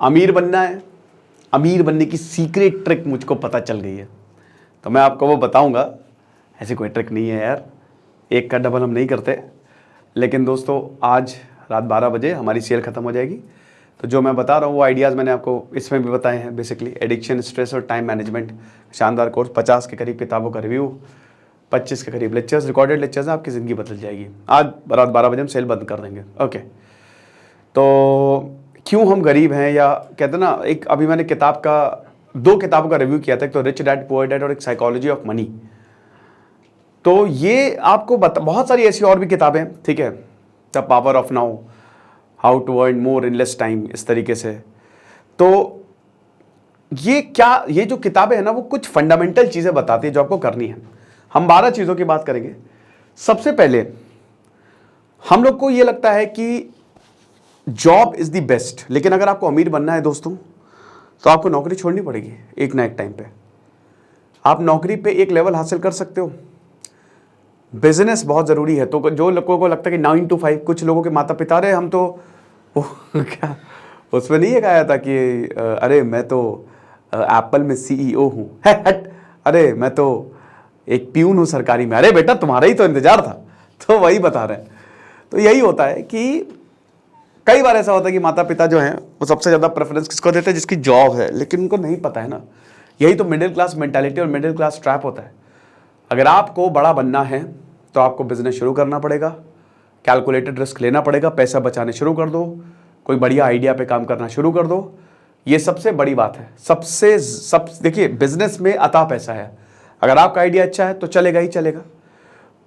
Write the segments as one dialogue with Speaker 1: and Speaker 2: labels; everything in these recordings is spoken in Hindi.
Speaker 1: अमीर बनना है, अमीर बनने की सीक्रेट ट्रिक मुझको पता चल गई है, तो मैं आपको वो बताऊंगा। ऐसी कोई ट्रिक नहीं है यार, एक का डबल हम नहीं करते। लेकिन दोस्तों आज रात 12 बजे हमारी सेल ख़त्म हो जाएगी, तो जो मैं बता रहा हूँ वो आइडियाज़ मैंने आपको इसमें भी बताए हैं। बेसिकली एडिक्शन, स्ट्रेस और टाइम मैनेजमेंट, शानदार कोर्स, 50 के करीब किताबों का रिव्यू, 25 के करीब लेक्चर्स, रिकॉर्डेड लेक्चर्स हैं, आपकी ज़िंदगी बदल जाएगी। आज रात 12 बजे हम सेल बंद कर देंगे। ओके, तो क्यों हम गरीब हैं, या कहते हैं ना, एक अभी मैंने किताब का 2 किताबों का रिव्यू किया था, एक तो रिच डैड पुअर डैड और एक साइकोलॉजी ऑफ मनी। तो ये आपको बहुत सारी ऐसी और भी किताबें, ठीक है, the power of now, how to earn more in less time, इस तरीके से। तो ये जो किताबें हैं ना, वो कुछ फंडामेंटल चीज़ें बताती है जो आपको करनी है। हम 12 चीज़ों की बात करेंगे। सबसे पहले हम लोग को ये लगता है कि जॉब इज़ द बेस्ट, लेकिन अगर आपको अमीर बनना है दोस्तों, तो आपको नौकरी छोड़नी पड़ेगी एक ना एक टाइम पे। आप नौकरी पे एक लेवल हासिल कर सकते हो, बिजनेस बहुत ज़रूरी है। तो जो लोगों को लगता है कि 9 to 5, कुछ लोगों के माता पिता रहे, हम तो क्या उसमें नहीं ये कहा था कि अरे मैं तो एप्पल में CEO हूँ, अरे मैं तो एक प्यून हूँ सरकारी में। अरे बेटा तुम्हारा ही तो इंतजार था। तो वही बता रहे हैं। तो यही होता है कि कई बार ऐसा होता है कि माता पिता जो हैं वो सबसे ज़्यादा प्रेफरेंस किसको देते हैं, जिसकी जॉब है, लेकिन उनको नहीं पता है ना। यही तो मिडिल क्लास मेंटालिटी और मिडिल क्लास ट्रैप होता है। अगर आपको बड़ा बनना है तो आपको बिजनेस शुरू करना पड़ेगा, कैलकुलेटेड रिस्क लेना पड़ेगा, पैसा बचाने शुरू कर दो, कोई बढ़िया आइडिया पे काम करना शुरू कर दो। ये सबसे बड़ी बात है। देखिए, बिजनेस में अता पैसा है। अगर आपका आइडिया अच्छा है तो चलेगा ही चलेगा।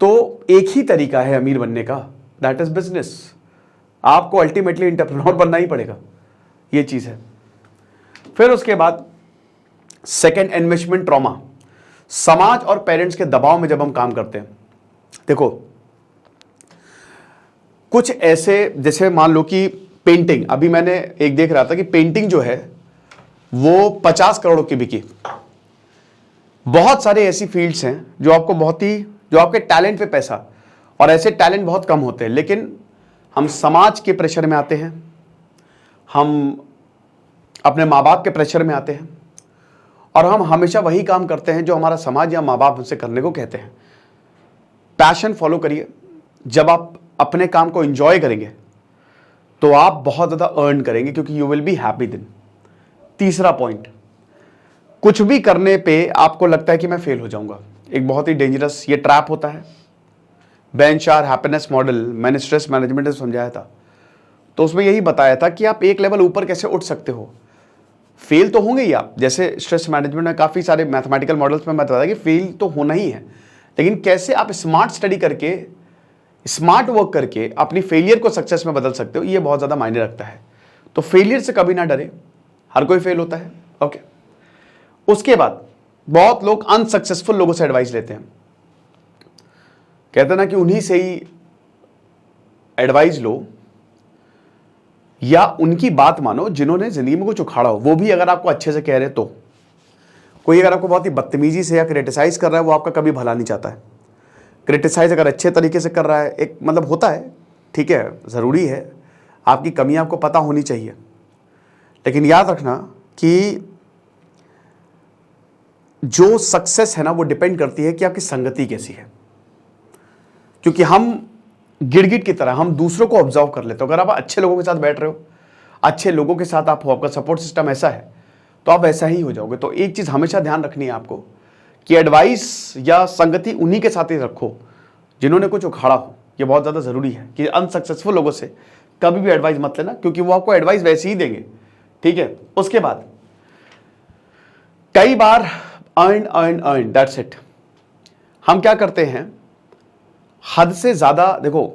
Speaker 1: तो एक ही तरीका है अमीर बनने का, दैट इज बिजनेस। आपको अल्टीमेटली एंटरप्रेन्योर बनना ही पड़ेगा, ये चीज़ है। फिर उसके बाद सेकेंड, इन्वेस्टमेंट ट्रॉमा। समाज और पेरेंट्स के दबाव में जब हम काम करते हैं, देखो कुछ ऐसे, जैसे मान लो कि पेंटिंग, अभी मैंने एक देख रहा था कि पेंटिंग जो है वो 50 करोड़ की बिकी। बहुत सारे ऐसी फील्ड्स हैं जो आपके टैलेंट पे पैसा, और ऐसे टैलेंट बहुत कम होते हैं, लेकिन हम समाज के प्रेशर में आते हैं, हम अपने माँ बाप के प्रेशर में आते हैं, और हम हमेशा वही काम करते हैं जो हमारा समाज या माँ बाप हमसे करने को कहते हैं। पैशन फॉलो करिए। जब आप अपने काम को एंजॉय करेंगे तो आप बहुत ज़्यादा अर्न करेंगे, क्योंकि यू विल बी हैप्पी दिन। तीसरा पॉइंट, कुछ भी करने पे आपको लगता है कि मैं फेल हो जाऊंगा। एक बहुत ही डेंजरस ये ट्रैप होता है। बेंचार हैप्पीनेस मॉडल मैंने स्ट्रेस मैनेजमेंट में समझाया था, तो उसमें यही बताया था कि आप एक लेवल ऊपर कैसे उठ सकते हो। फेल तो होंगे ही आप, जैसे स्ट्रेस मैनेजमेंट में काफ़ी सारे मैथमेटिकल मॉडल्स में बताया कि फेल तो होना ही है, लेकिन कैसे आप स्मार्ट स्टडी करके, स्मार्ट वर्क करके अपनी फेलियर को सक्सेस में बदल सकते हो, ये बहुत ज़्यादा मायने रखता है। तो फेलियर से कभी ना डरे, हर कोई फेल होता है। ओके, उसके बाद बहुत लोग अनसक्सेसफुल लोगों से एडवाइस लेते हैं। कहते हैं ना कि उन्हीं से ही एडवाइस लो या उनकी बात मानो जिन्होंने जिंदगी में कुछ उखाड़ा हो, वो भी अगर आपको अच्छे से कह रहे तो। कोई अगर आपको बहुत ही बदतमीजी से या क्रिटिसाइज कर रहा है, वो आपका कभी भला नहीं चाहता है। क्रिटिसाइज अगर अच्छे तरीके से कर रहा है, एक मतलब होता है, ठीक है, ज़रूरी है, आपकी कमियां आपको पता होनी चाहिए, लेकिन याद रखना कि जो सक्सेस है ना, वो डिपेंड करती है कि आपकी संगति कैसी है। क्योंकि हम गिरगिट की तरह हम दूसरों को ऑब्जर्व कर लेते हो। अगर आप अच्छे लोगों के साथ बैठ रहे हो, अच्छे लोगों के साथ आप हो, आपका सपोर्ट सिस्टम ऐसा है, तो आप ऐसा ही हो जाओगे। तो एक चीज़ हमेशा ध्यान रखनी है आपको कि एडवाइस या संगति उन्हीं के साथ ही रखो जिन्होंने कुछ उखाड़ा हो। ये बहुत ज़्यादा ज़रूरी है कि अनसक्सेसफुल लोगों से कभी भी एडवाइस मत लेना, क्योंकि वो आपको एडवाइस वैसे ही देंगे, ठीक है। उसके बाद कई बार अर्न दैट्स इट। हम क्या करते हैं, हद से ज़्यादा देखो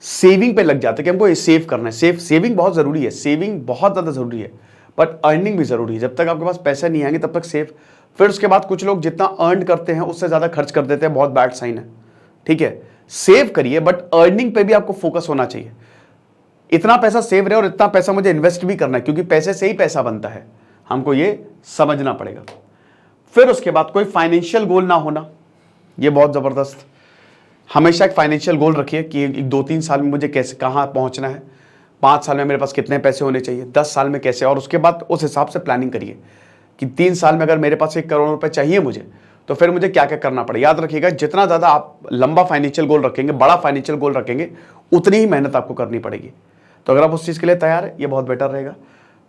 Speaker 1: सेविंग पे लग जाते हैं कि हमको ये सेव करना है। सेविंग बहुत ज़रूरी है, सेविंग बहुत ज़्यादा ज़रूरी है, बट अर्निंग भी ज़रूरी है। जब तक आपके पास पैसे नहीं आएंगे तब तक सेव। फिर उसके बाद कुछ लोग जितना अर्न करते हैं उससे ज़्यादा खर्च कर देते हैं, बहुत बैड साइन है, ठीक है। सेव करिए, बट अर्निंग पे भी आपको फोकस होना चाहिए। इतना पैसा सेव रहे और इतना पैसा मुझे इन्वेस्ट भी करना है, क्योंकि पैसे से ही पैसा बनता है, हमको ये समझना पड़ेगा। फिर उसके बाद कोई फाइनेंशियल गोल ना होना, ये बहुत ज़बरदस्त। हमेशा एक फाइनेंशियल गोल रखिए कि 2-3 साल में मुझे कैसे कहाँ पहुँचना है, 5 साल में मेरे पास कितने पैसे होने चाहिए, 10 साल में कैसे, और उसके बाद उस हिसाब से प्लानिंग करिए कि 3 साल में अगर मेरे पास 1 करोड़ रुपए चाहिए मुझे, तो फिर मुझे क्या क्या करना पड़ेगा। याद रखिएगा, जितना ज़्यादा आप लंबा फाइनेंशियल गोल रखेंगे, बड़ा फाइनेंशियल गोल रखेंगे, उतनी ही मेहनत आपको करनी पड़ेगी। तो अगर आप उस चीज़ के लिए तैयार है, ये बहुत बेटर रहेगा।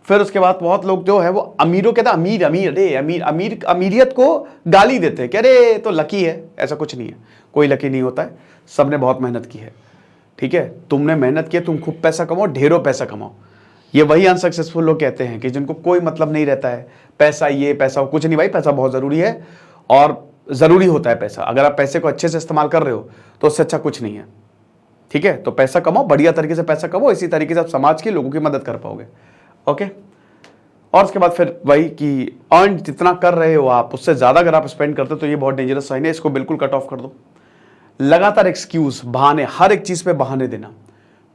Speaker 1: फिर उसके बाद बहुत लोग जो है वो अमीरों कहते हैं अमीर अमीर, अरे अमीर अमीर, अमीरियत को गाली देते हैं कि अरे तो लकी है। ऐसा कुछ नहीं है, कोई लकी नहीं होता है, सबने बहुत मेहनत की है। ठीक है, तुमने मेहनत की, तुम खूब पैसा कमाओ, ढेरों पैसा कमाओ। ये वही अनसक्सेसफुल लोग कहते हैं कि जिनको कोई मतलब नहीं रहता है, पैसा ये पैसा कुछ नहीं। भाई पैसा बहुत ज़रूरी है और ज़रूरी होता है पैसा। अगर आप पैसे को अच्छे से इस्तेमाल कर रहे हो तो उससे अच्छा कुछ नहीं है। ठीक है, तो पैसा कमाओ, बढ़िया तरीके से पैसा कमाओ, इसी तरीके से आप समाज के लोगों की मदद कर पाओगे। ओके, और उसके बाद फिर वही कि अर्न जितना कर रहे हो आप, उससे ज़्यादा अगर आप स्पेंड करते हो तो ये बहुत डेंजरस साइन है, इसको बिल्कुल कट ऑफ कर दो। लगातार एक्सक्यूज, बहाने, हर एक चीज़ पे बहाने देना,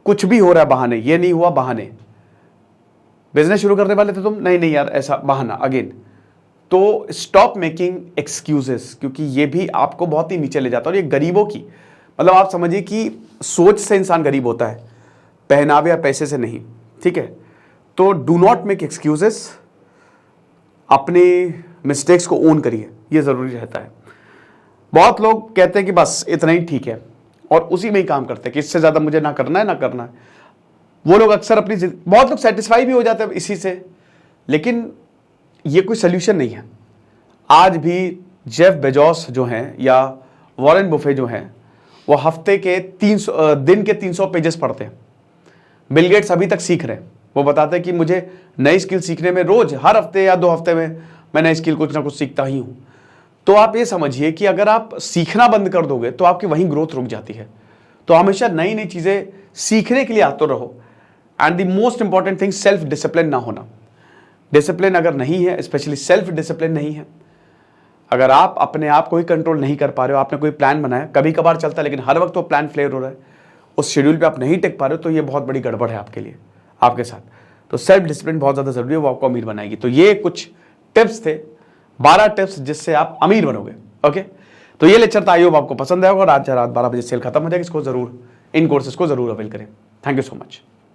Speaker 1: कुछ भी हो रहा है बहाने, ये नहीं हुआ बहाने। बिजनेस शुरू करने वाले थे तुम, नहीं यार ऐसा बहाना अगेन। तो स्टॉप मेकिंग एक्सक्यूजेस, क्योंकि ये भी आपको बहुत ही नीचे ले जाता है। और ये गरीबों की, मतलब आप समझिए कि सोच से इंसान गरीब होता है, पहनावे या पैसे से नहीं। ठीक है, तो डू नॉट मेक एक्सक्यूजेस, अपने मिस्टेक्स को ओन करिए, ये ज़रूरी रहता है। बहुत लोग कहते हैं कि बस इतना ही ठीक है और उसी में ही काम करते हैं कि इससे ज़्यादा मुझे ना करना है ना करना है। वो लोग अक्सर अपनी, बहुत लोग सेटिस्फाई भी हो जाते हैं इसी से, लेकिन ये कोई सोल्यूशन नहीं है। आज भी जेफ बेजोस जो हैं या वॉरेन बुफे जो हैं, वो हफ्ते के 300 दिन के 300 पेजेस पढ़ते हैं। बिल गेट्स अभी तक सीख रहे हैं, वो बताते हैं कि मुझे नई स्किल सीखने में रोज, हर हफ्ते या 2 हफ्ते में मैं नई स्किल कुछ ना कुछ सीखता ही हूँ। तो आप ये समझिए कि अगर आप सीखना बंद कर दोगे तो आपकी वहीं ग्रोथ रुक जाती है। तो हमेशा नई नई चीज़ें सीखने के लिए आतुर रहो। And the most important thing, self discipline ना होना। डिसिप्लिन अगर नहीं है, स्पेशली सेल्फ डिसिप्लिन नहीं है, अगर आप अपने आप को ही कंट्रोल नहीं कर पा रहे हो, आपने कोई प्लान बनाया, कभी कभार चलता है लेकिन हर वक्त वो प्लान फेल हो रहा है, उस शेड्यूल पे आप नहीं टिक पा रहे हो, तो ये बहुत बड़ी गड़बड़ है आपके लिए, आपके साथ। तो सेल्फ डिसिप्लिन बहुत ज़्यादा जरूरी है, वो आपको अमीर बनाएगी। तो ये कुछ टिप्स थे, 12 टिप्स जिससे आप अमीर बनोगे। ओके, तो ये लेक्चर था, आई होप आपको पसंद आएगा और आज रात 12 बजे सेल खत्म हो जाएगी। इसको जरूर, इन कोर्सेज को जरूर अवेल करें। Thank you so much.